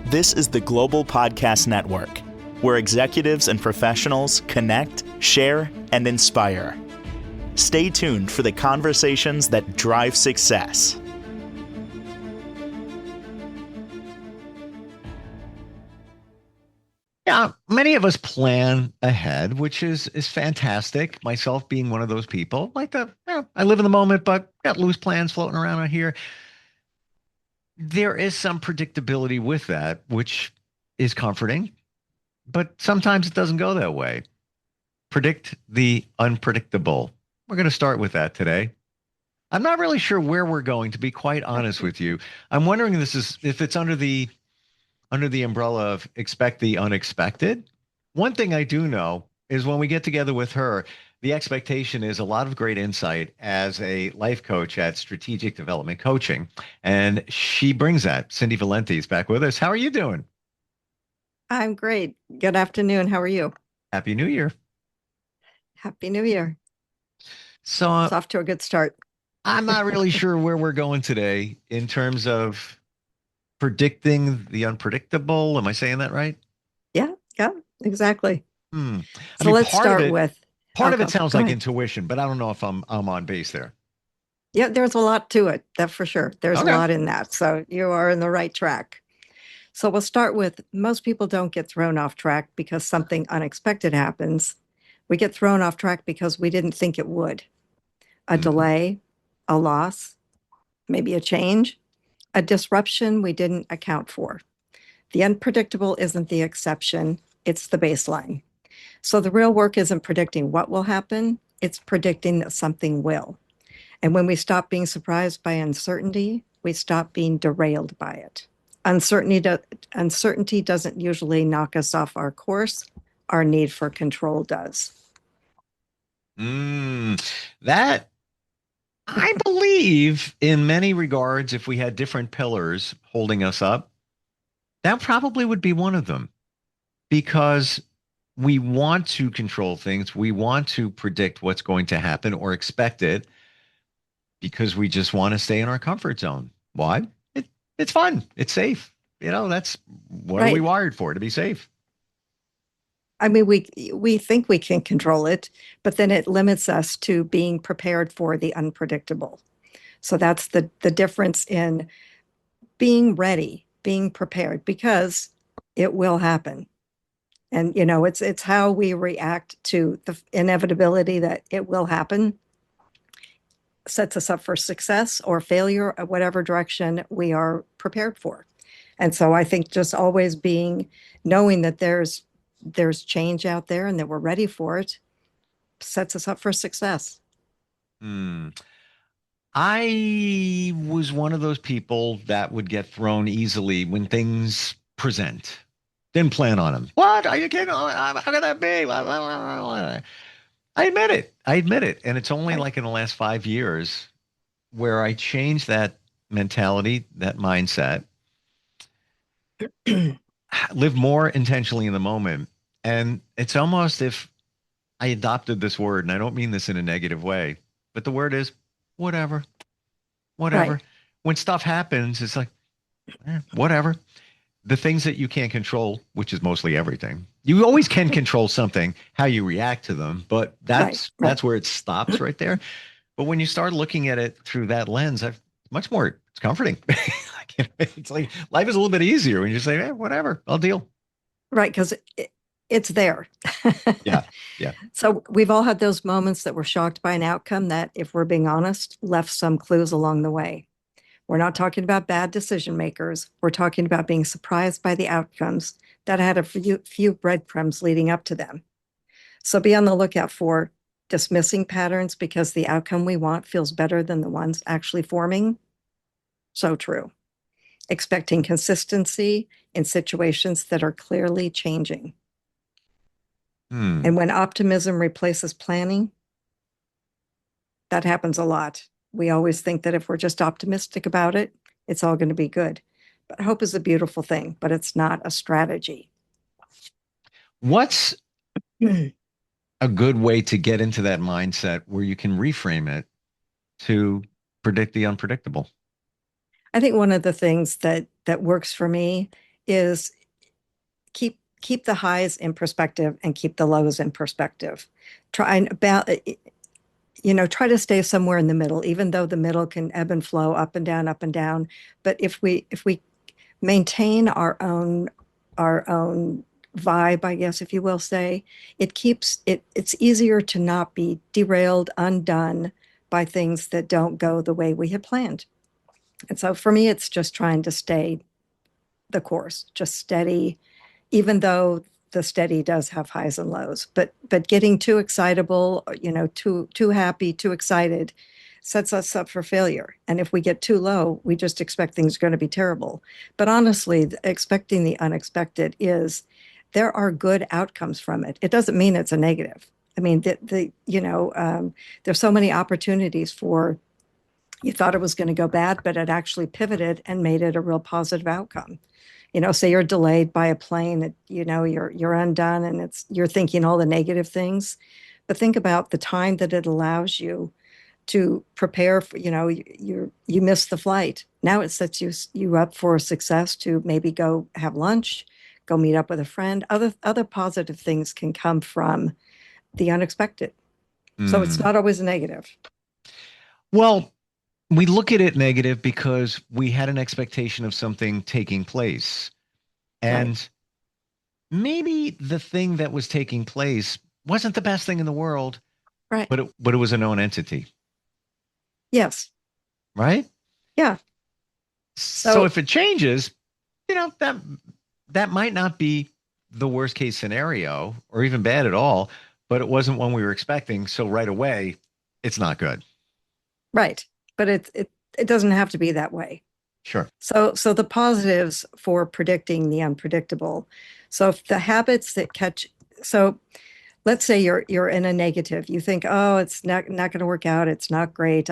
This is the Global Podcast Network, where executives and professionals connect, share, and inspire. Stay tuned for the conversations that drive success. Yeah, many of us plan ahead, which is fantastic. Myself being one of those people, I live in the moment, but got loose plans floating around out here. There is some predictability with that, which is comforting, but sometimes it doesn't go that way. Predict the unpredictable. We're going to start with that today. I'm not really sure where we're going, to be quite honest with you. I'm wondering if it's under the umbrella of expect the unexpected. One thing I do know is when we get together with her, the expectation is a lot of great insight as a life coach at Strategic Development Coaching. And she brings that. Cindy Valente is back with us. How are you doing? I'm great. Good afternoon. How are you? Happy New Year. Happy New Year. So it's off to a good start. I'm not really sure where we're going today in terms of predicting the unpredictable. Am I saying that right? Yeah, exactly. So let's start with part of it sounds like intuition, but I don't know if I'm on base there. Yeah, there's a lot to it, that for sure. There's a lot in that. So you are in the right track. So we'll start with most people don't get thrown off track because something unexpected happens. We get thrown off track because we didn't think it would. A delay, a loss, maybe a change, a disruption we didn't account for. The unpredictable isn't the exception, it's the baseline. So the real work isn't predicting what will happen, it's predicting that something will. And when we stop being surprised by uncertainty, we stop being derailed by it. Uncertainty doesn't usually knock us off our course. Our need for control does. That, I believe, in many regards, if we had different pillars holding us up, that probably would be one of them. Because we want to control things. We want to predict what's going to happen or expect it because we just want to stay in our comfort zone. Why? It's fun. It's safe. That's what are we wired for, to be safe? I mean, we think we can control it, but then it limits us to being prepared for the unpredictable. So that's the difference in being ready, being prepared, because it will happen. And, it's how we react to the inevitability that it will happen, sets us up for success or failure, or whatever direction we are prepared for. And so I think just always knowing that there's change out there and that we're ready for it sets us up for success. I was one of those people that would get thrown easily when things present. Didn't plan on them. What? Are you kidding? How could that be? I admit it. And it's only like in the last 5 years where I changed that mentality, that mindset, live more intentionally in the moment. And it's almost if I adopted this word, and I don't mean this in a negative way, but the word is whatever. Right. When stuff happens, it's like, whatever. The things that you can't control, which is mostly everything. You always can control something, how you react to them, but that's where it stops right there. But when you start looking at it through that lens, it's comforting. It's like life is a little bit easier when you say, whatever, I'll deal. Right, because it's there. Yeah. So we've all had those moments that we're shocked by an outcome that, if we're being honest, left some clues along the way. We're not talking about bad decision makers. We're talking about being surprised by the outcomes that had a few breadcrumbs leading up to them. So be on the lookout for dismissing patterns because the outcome we want feels better than the ones actually forming. So true. Expecting consistency in situations that are clearly changing. And when optimism replaces planning, that happens a lot. We always think that if we're just optimistic about it, it's all going to be good. But hope is a beautiful thing, but it's not a strategy. What's a good way to get into that mindset where you can reframe it to predict the unpredictable? I think one of the things that works for me is keep the highs in perspective and keep the lows in perspective. Try and about try to stay somewhere in the middle, even though the middle can ebb and flow up and down, up and down. But if we maintain our own vibe, I guess, if you will say, it's easier to not be derailed, undone by things that don't go the way we had planned. And so for me, it's just trying to stay the course, just steady, even though the steady does have highs and lows. But getting too excitable, too happy, too excited sets us up for failure. And if we get too low, we just expect things are going to be terrible. But honestly, expecting the unexpected there are good outcomes from it. It doesn't mean it's a negative. I mean, there's so many opportunities for you thought it was going to go bad, but it actually pivoted and made it a real positive outcome. Say you're delayed by a plane, you're undone, and you're thinking all the negative things. But think about the time that it allows you to prepare for, you miss the flight. Now it sets you up for success to maybe go have lunch, go meet up with a friend. Other positive things can come from the unexpected. So it's Mm. not always a negative. Well, we look at it negative because we had an expectation of something taking place. Right. And maybe the thing that was taking place wasn't the best thing in the world, Right. but it was a known entity, Yes. right? Yeah. So So if it changes, that might not be the worst case scenario or even bad at all, but it wasn't one we were expecting. So right away, it's not good. right. But it doesn't have to be that way. Sure. So the positives for predicting the unpredictable. So if the habits that catch, so let's say you're in a negative. You think, oh, it's not going to work out. It's not great.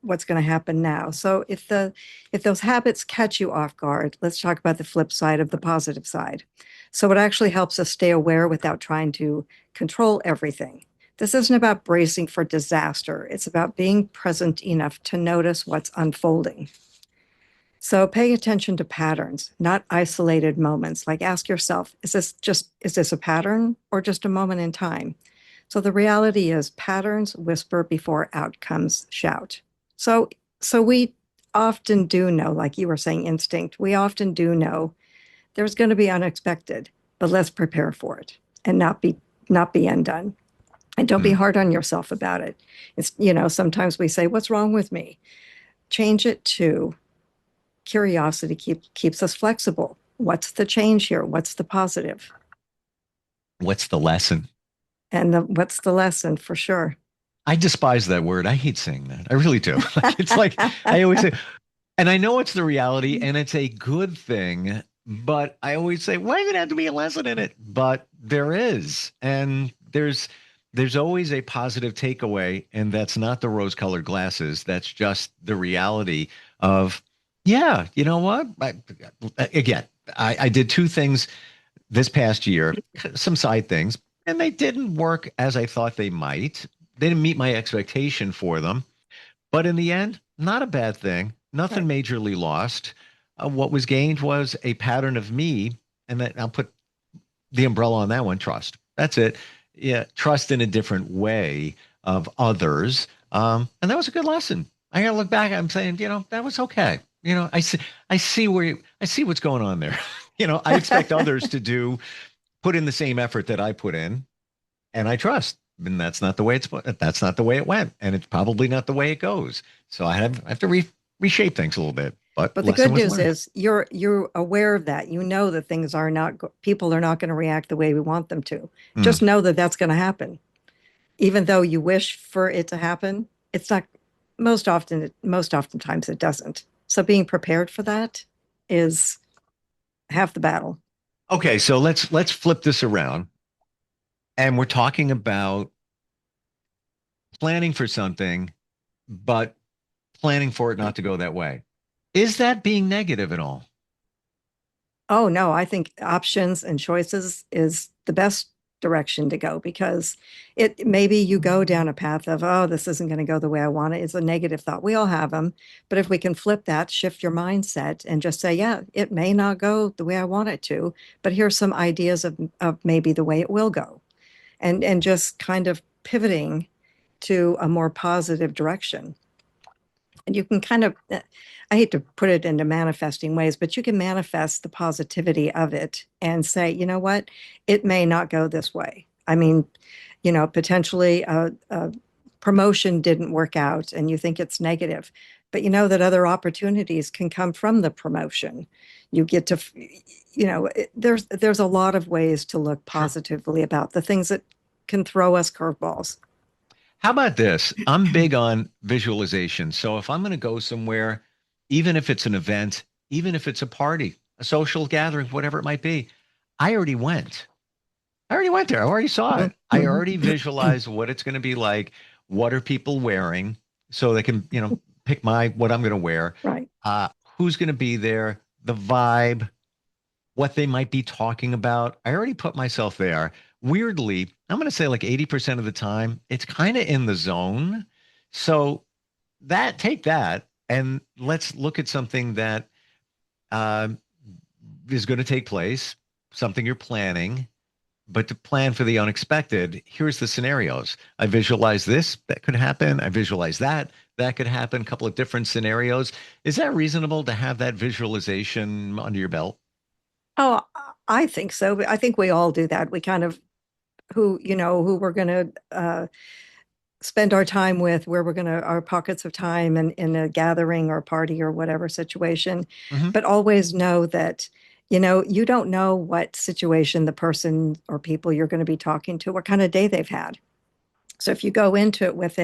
What's going to happen now? So if those habits catch you off guard, let's talk about the flip side of the positive side. So it actually helps us stay aware without trying to control everything. This isn't about bracing for disaster. It's about being present enough to notice what's unfolding. So pay attention to patterns, not isolated moments. Like ask yourself, is this a pattern or just a moment in time? So the reality is patterns whisper before outcomes shout. So so we often do know, like you were saying, instinct, we often do know there's going to be unexpected, but let's prepare for it and not be undone. And don't be Mm. hard on yourself about it. Sometimes we say, what's wrong with me? Change it to curiosity keeps us flexible. What's the change here? What's the positive? What's the lesson? And what's the lesson for sure? I despise that word. I hate saying that. I really do. It's like I always say, and I know it's the reality and it's a good thing, but I always say, why does it have to be a lesson in it? But there is. And there's always a positive takeaway, and that's not the rose-colored glasses. That's just the reality of, yeah, you know what? Again, I did two things this past year, some side things, and they didn't work as I thought they might. They didn't meet my expectation for them. But in the end, not a bad thing. Nothing Right. majorly lost. What was gained was a pattern of me, and that I'll put the umbrella on that one, trust. That's it. Yeah, trust in a different way of others. And that was a good lesson. I gotta look back. I'm saying, that was okay. I see what's going on there. I expect others to put in the same effort that I put in, and I trust. And that's not the way it went, and it's probably not the way it goes. So I have to reshape things a little bit. But But the lesson good was news learned. is you're aware of that. You know that things are not people are not going to react the way we want them to. Hmm. Just know that that's going to happen. Even though you wish for it to happen, it's not most oftentimes it doesn't. So being prepared for that is half the battle. Okay, so let's flip this around, and we're talking about planning for something, but planning for it not to go that way. Is that being negative at all? Oh no, I think options and choices is the best direction to go, because it maybe you go down a path of, oh, this isn't going to go the way I want it. It's a negative thought. We all have them. But if we can flip that, shift your mindset and just say, yeah, it may not go the way I want it to, but here's some ideas of maybe the way it will go. And just kind of pivoting to a more positive direction. And you can kind of, I hate to put it into manifesting ways, but you can manifest the positivity of it and say, you know what, it may not go this way. I mean, potentially a promotion didn't work out and you think it's negative, but you know that other opportunities can come from the promotion. You get to, there's a lot of ways to look positively about the things that can throw us curveballs. How about this? I'm big on visualization. So if I'm going to go somewhere, even if it's an event, even if it's a party, a social gathering, whatever it might be, I already went. I already went there. I already saw it. I already visualized what it's going to be like. What are people wearing? So they can, pick what I'm going to wear. Right. Who's going to be there? The vibe, what they might be talking about. I already put myself there. Weirdly, I'm going to say like 80% of the time, it's kind of in the zone. So take that and let's look at something that uh, is going to take place, something you're planning. But to plan for the unexpected, here's the scenarios. I visualize this, that could happen. I visualize that, that could happen. A couple of different scenarios. Is that reasonable to have that visualization under your belt? Oh, I think so. I think we all do that. We kind of who we're going to spend our time with, where we're going to our pockets of time in a gathering or party or whatever situation, Mhm. but always know that you don't know what situation the person or people you're going to be talking to, what kind of day they've had. So if you go into it with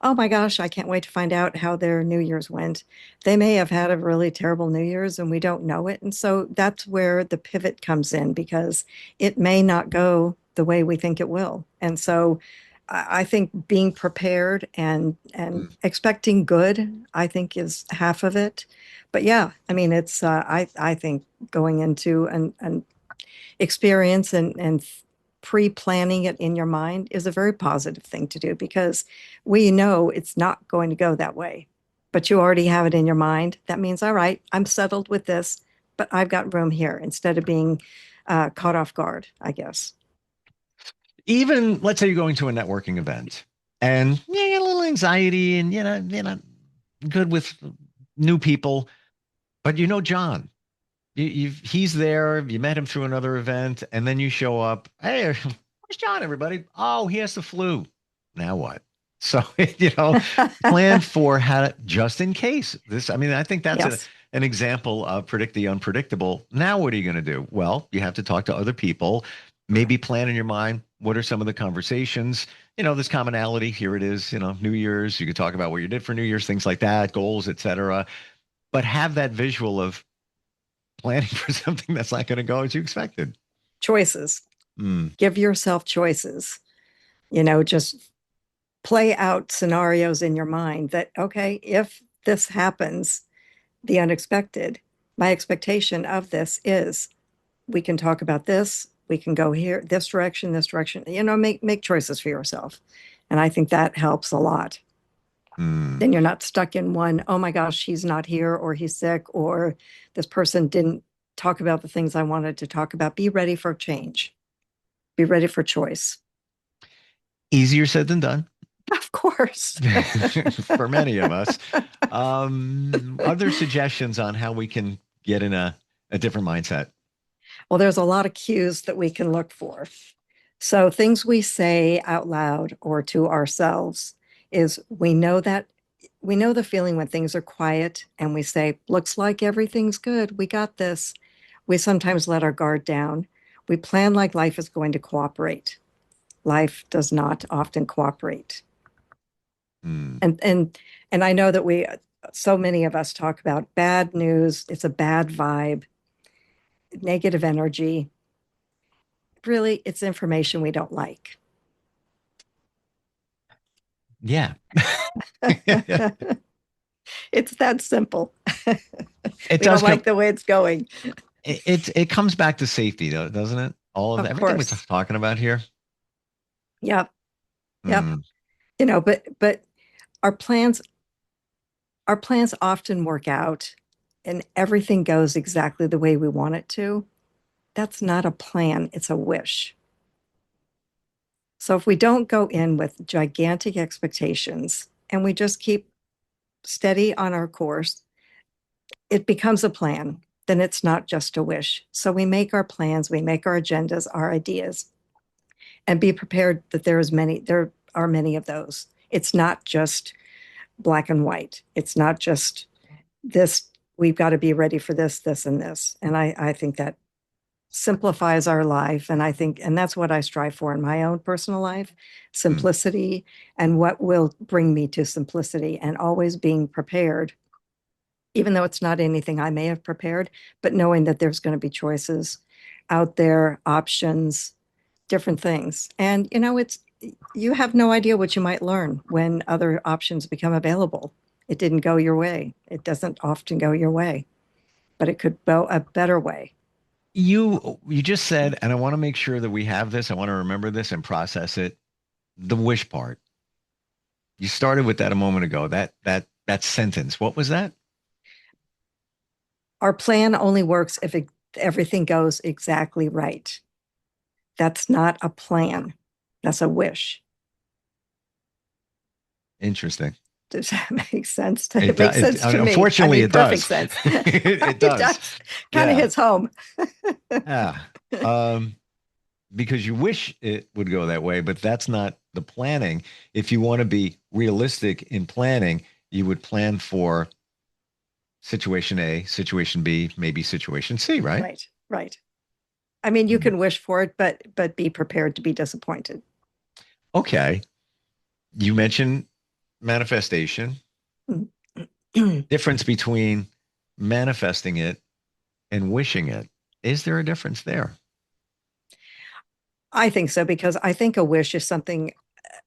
oh my gosh, I can't wait to find out how their New Year's went, they may have had a really terrible New Year's and we don't know it. And so that's where the pivot comes in, because it may not go the way we think it will. And so I think being prepared and Mm. expecting good, I think, is half of it. But yeah, I mean, it's I think going into an experience and pre-planning it in your mind is a very positive thing to do, because we know it's not going to go that way, but you already have it in your mind. That means, all right, I'm settled with this, but I've got room here, instead of being caught off guard, I guess. Even let's say you're going to a networking event and you get a little anxiety and good with new people, but John. He's there. You met him through another event, and then you show up. Hey, where's John? Everybody? Oh, he has the flu. Now what? So plan for how just in case this. I mean, I think that's Yes. an example of predict the unpredictable. Now, what are you going to do? Well, you have to talk to other people. Maybe plan in your mind what are some of the conversations. This commonality. Here it is. New Year's. You could talk about what you did for New Year's, things like that, goals, etc. But have that visual of planning for something that's not going to go as you expected. Choices. Mm. Give yourself choices. Just play out scenarios in your mind that, okay, if this happens, the unexpected, my expectation of this is we can talk about this, we can go here, this direction, this direction. Make choices for yourself. And I think that helps a lot. Mm. Then you're not stuck in one, oh my gosh, he's not here, or he's sick, or this person didn't talk about the things I wanted to talk about. Be ready for change. Be ready for choice. Easier said than done Of course. for many of us. Other suggestions on how we can get in a different mindset? Well, there's a lot of cues that we can look for. So things we say out loud or to ourselves is we know the feeling when things are quiet and we say, looks like everything's good. We got this. We sometimes let our guard down. We plan like life is going to cooperate. Life does not often cooperate. Mm. And I know that so many of us talk about bad news. It's a bad vibe, negative energy. Really, it's information we don't like. Yeah. It's that simple. It We don't does come. like the way it's going. It comes back to safety, though, doesn't it? All of Of everything we're course. talking about here. Yep. Yep. Hmm. But our plans our plans often work out and everything goes exactly the way we want it to. That's not a plan, it's a wish. So if we don't go in with gigantic expectations and we just keep steady on our course, it becomes a plan. Then it's not just a wish. So we make our plans, we make our agendas, our ideas, and be prepared that there are many of those. It's not just black and white. It's not just this, we've got to be ready for this, this, and this. And I think that simplifies our life. And I think, and that's what I strive for in my own personal life, Hmm. simplicity and what will bring me to simplicity and always being prepared, even though it's not anything I may have prepared, but knowing that there's going to be choices out there, options, different things. And, you have no idea what you might learn when other options become available. It didn't go your way. It doesn't often go your way, but it could go a better way. You just said, and I want to make sure that we have this. I want to remember this and process it. The wish part. You started with that a moment ago. That sentence. What was that? Our plan only works if everything goes exactly right. That's not a plan. That's a wish. Interesting. Does that make sense? It It makes does. sense to me. I Unfortunately, mean, it perfect does. sense. It It does. does. Kind of Yeah. hits home. Yeah. Um, because you wish it would go that way, but that's not the planning. If you want to be realistic in planning, you would plan for situation A, situation B, maybe situation C, right? Right, right. I mean, you Hmm. can wish for it, but be prepared to be disappointed. Okay. You mentioned manifestation. Difference between manifesting it and wishing it. Is there a difference there? I think so because I think a wish is something,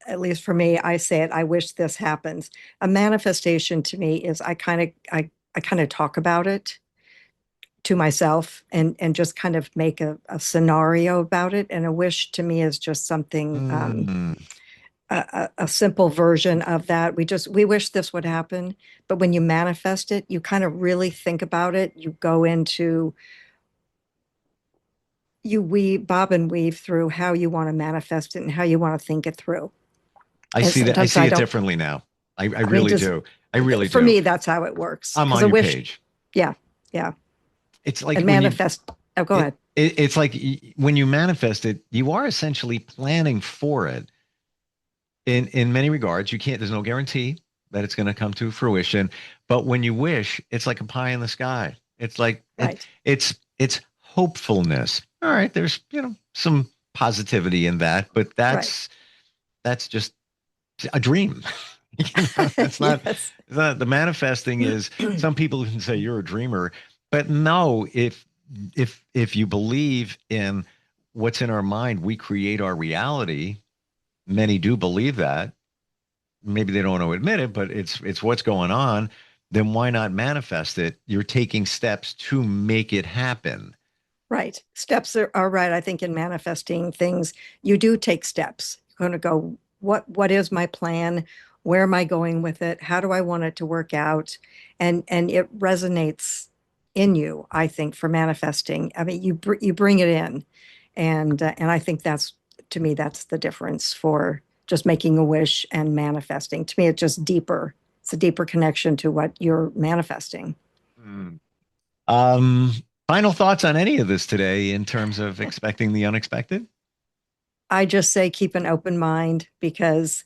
at least for me, I say it, I wish this happens. A manifestation to me is I kind of talk about it to myself and just kind of make a scenario about it. And a wish to me is just something Mm, a simple version of that. We wish this would happen, but when you manifest it, you kind of really think about it. You go into you weave bob and weave through how you want to manifest it and how you want to think it through. I And see that. I sometimes see I it don't. differently now. I I mean, really just do. I really for do. me, that's how it works. I'm Because on a your wish, page. yeah, yeah, It's like and when you manifest. Oh, go ahead. it's like when you manifest it, you are essentially planning for it. In many regards, you can't. There's no guarantee that it's going to come to fruition. But when you wish, it's like a pie in the sky. It's like Right, it's hopefulness. All right, there's some positivity in that, but right. that's just a dream. That's not, Yes. it's not the manifesting is some people can say you're a dreamer, but no, if you believe in what's in our mind, we create our reality. Many do believe that. Maybe they don't want to admit it, but it's what's going on. Then why not manifest it? You're taking steps to make it happen. Right. Steps are right. I think in manifesting things, you do take steps. You're going to go, what is my plan? Where am I going with it? How do I want it to work out? And it resonates in you, I think, for manifesting. I mean, you bring it in, and I think that's to me that's the difference for just making a wish and manifesting. To me, it's just deeper. It's a deeper connection to what you're manifesting. Hmm. Um, Final thoughts on any of this today in terms of expecting the unexpected? I just say keep an open mind because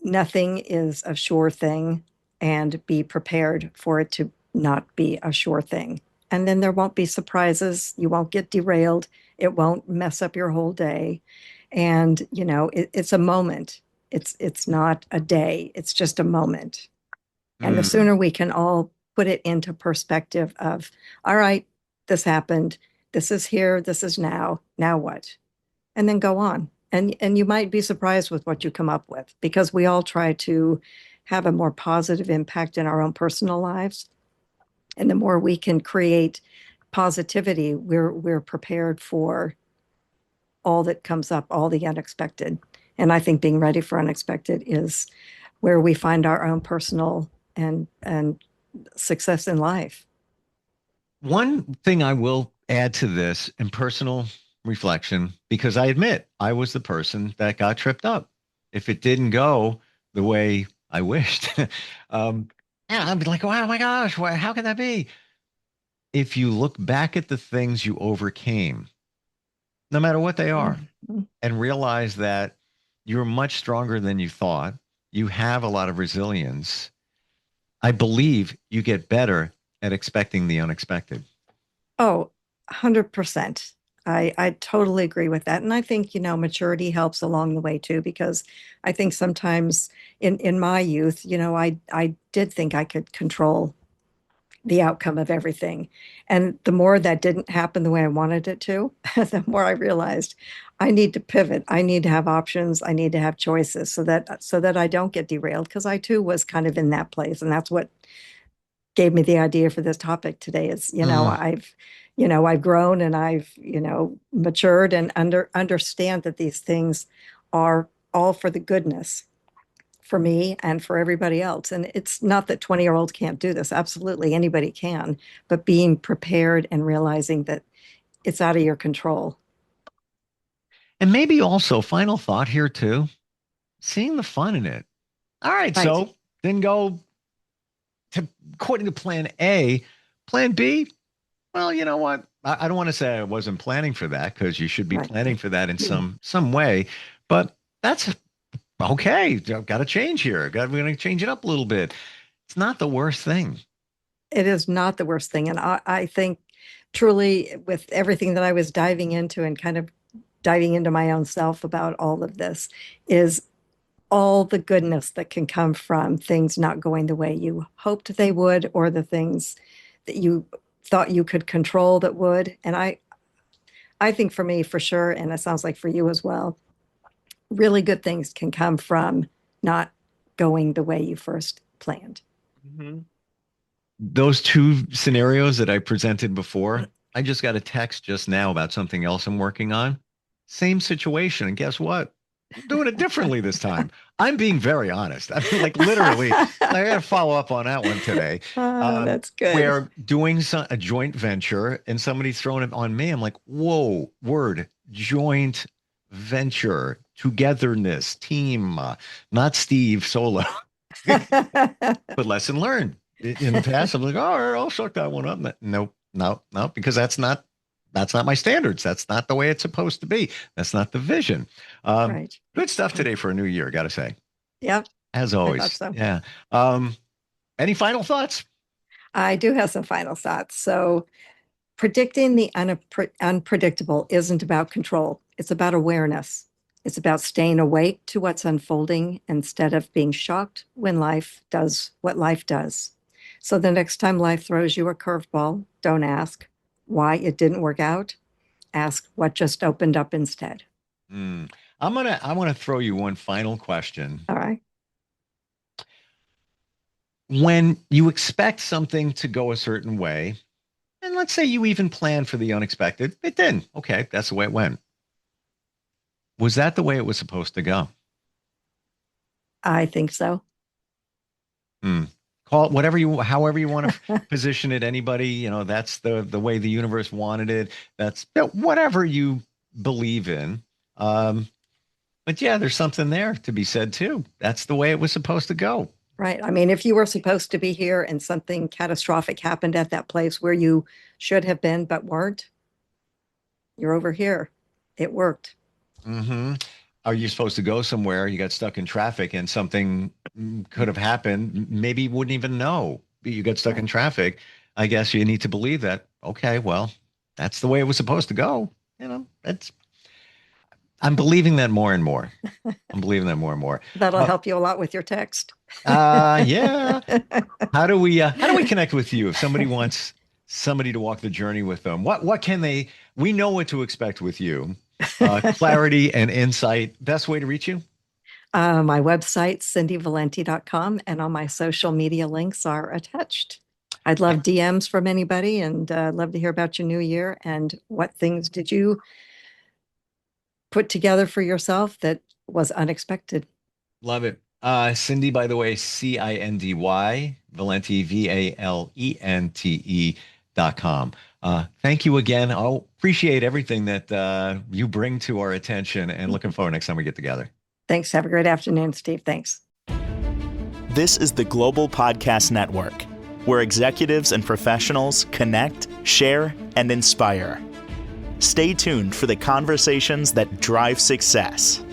nothing is a sure thing and be prepared for it to not be a sure thing. And then there won't be surprises. You won't get derailed. It won't mess up your whole day. And, it's a moment. It's not a day. It's just a moment. And the Hmm. sooner we can all put it into perspective of, all right, this happened. This is here. This is now. Now what? And then go on. And you might be surprised with what you come up with because we all try to have a more positive impact in our own personal lives. And the more we can create positivity, we're prepared for. all that comes up, all the unexpected. And I think being ready for unexpected is where we find our own personal and success in life. One thing I will add to this in personal reflection, because I admit I was the person that got tripped up. If it didn't go the way I wished, um, yeah, I'd be like, wow, oh my gosh, how can that be? If you look back at the things you overcame, no matter what they are, Mhm. and realize that you're much stronger than you thought, you have a lot of resilience, I believe you get better at expecting the unexpected. Oh, 100%. I totally agree with that. And I think, maturity helps along the way too, because I think sometimes in my youth, I did think I could control the outcome of everything. And the more that didn't happen the way I wanted it to, the more I realized I need to pivot. I need to have options. I need to have choices so that I don't get derailed because I too was kind of in that place. And that's what gave me the idea for this topic today is, Mm. I've grown and I've, matured and understand that these things are all for the goodness for me and for everybody else. And it's not that 20-year-olds can't do this. Absolutely anybody can, but being prepared and realizing that it's out of your control. And maybe also, final thought here too, seeing the fun in it. All right, Right, so then go to according to plan A, plan B. Well, you know what? I don't want to say I wasn't planning for that because you should be right. planning for that in some way, but that's okay. Got to change here. We're going to change it up a little bit. It's not the worst thing. It is not the worst thing. And I think truly with everything that I was diving into and kind of diving into my own self about all of this is all the goodness that can come from things not going the way you hoped they would, or the things that you thought you could control that would. And I think for me, for sure, and it sounds like for you as well, really good things can come from not going the way you first planned. Mhm. Those two scenarios that I presented before, I just got a text just now about something else I'm working on. Same situation. And guess what? I'm doing it differently this time. I'm being very honest. I mean, like literally, I got to follow up on that one today. Oh, that's good. Where doing a joint venture and somebody's throwing it on me. I'm like, whoa, word, joint venture, togetherness, team, not Steve solo. But lesson learned. In the past, I'm like, oh, all right, I'll suck that one up. No, no, no, because that's not my standards. That's not the way it's supposed to be. That's not the vision. Right. Good stuff today for a new year, gotta say. Yep, As I thought always. so. Yeah. Um, any final thoughts? I do have some final thoughts. So, predicting the unpredictable isn't about control, it's about awareness. It's about staying awake to what's unfolding instead of being shocked when life does what life does. So, the next time life throws you a curveball, don't ask why it didn't work out. Ask what just opened up instead. Hmm. I want to throw you one final question. All right. When you expect something to go a certain way, and let's say you even plan for the unexpected, it didn't. Okay, that's the way it went. Was that the way it was supposed to go? I think so. Hmm. Call it whatever you, however you want to position it. Anybody, that's the way the universe wanted it. That's whatever you believe in. Um, but yeah, there's something there to be said too. That's the way it was supposed to go. Right. I mean, if you were supposed to be here and something catastrophic happened at that place where you should have been but weren't, you're over here. It worked. Hmm. Are you supposed to go somewhere? You got stuck in traffic and something could have happened. Maybe you wouldn't even know. You got stuck in Right. traffic. I guess you need to believe that. Okay, well, that's the way it was supposed to go. That's I'm believing that more and more. I'm believing that more and more. That'll Uh, help you a lot with your text. yeah. How do we connect with you if somebody wants somebody to walk the journey with them? What can they? We know what to expect with you. Clarity and insight. Best way to reach you? My website, cindyvalenti.com, and all my social media links are attached. I'd love DMs from anybody and love to hear about your new year and what things did you put together for yourself that was unexpected. Love it. Cindy, by the way, Cindy, Valente, VALENTE.com. Thank you again. I'll appreciate everything that you bring to our attention and looking forward next time we get together. Thanks. Have a great afternoon, Steve. Thanks. This is the Global Podcast Network, where executives and professionals connect, share, and inspire. Stay tuned for the conversations that drive success.